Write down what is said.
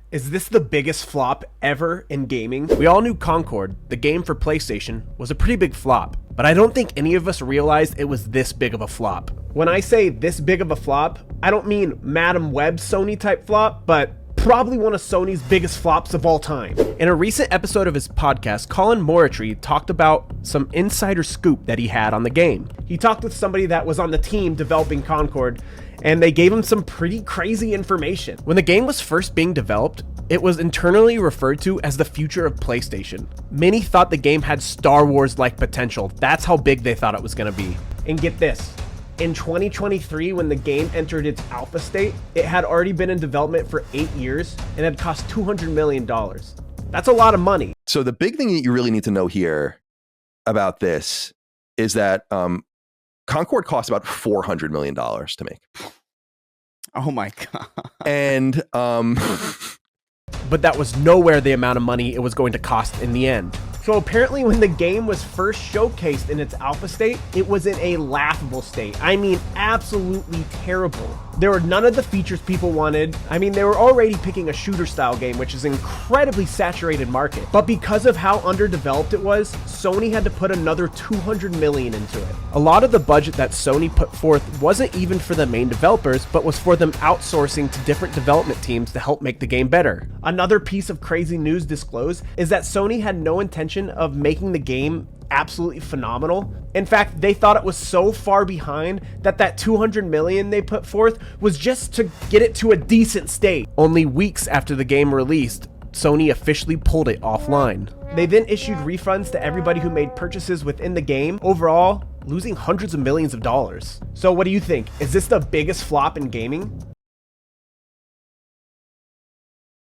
Is this the biggest flop ever in gaming? We all knew Concorde, the game for PlayStation, was a pretty big flop, but I don't think any of us realized it was this big of a flop. When I say this big of a flop, I don't mean Madam Web Sony type flop, but probably one of Sony's biggest flops of all time. In a recent episode of his podcast, Colin Moritry talked about some insider scoop that he had on the game. He talked with somebody that was on the team developing Concorde, and they gave him some pretty crazy information. When the game was first being developed, it was internally referred to as the future of PlayStation. Many thought the game had Star Wars-like potential. That's how big they thought it was going to be. And get this. In 2023, when the game entered its alpha state, it had already been in development for 8 years and had cost $200 million. That's a lot of money. So the big thing that you really need to know here about this is that Concorde cost about $400 million to make. Oh my God. And but that was nowhere the amount of money it was going to cost in the end. So apparently when the game was first showcased in its alpha state, it was in a laughable state. I mean, absolutely terrible. There were none of the features people wanted. I mean, they were already picking a shooter style game, which is an incredibly saturated market. But because of how underdeveloped it was, Sony had to put another $200 million into it. A lot of the budget that Sony put forth wasn't even for the main developers, but was for them outsourcing to different development teams to help make the game better. Another piece of crazy news disclosed is that Sony had no intention of making the game absolutely phenomenal. In fact, they thought it was so far behind that $200 million they put forth was just to get it to a decent state. Only weeks after the game released, Sony officially pulled it offline. They then issued refunds to everybody who made purchases within the game, overall losing hundreds of millions of dollars. So what do you think? Is this the biggest flop in gaming?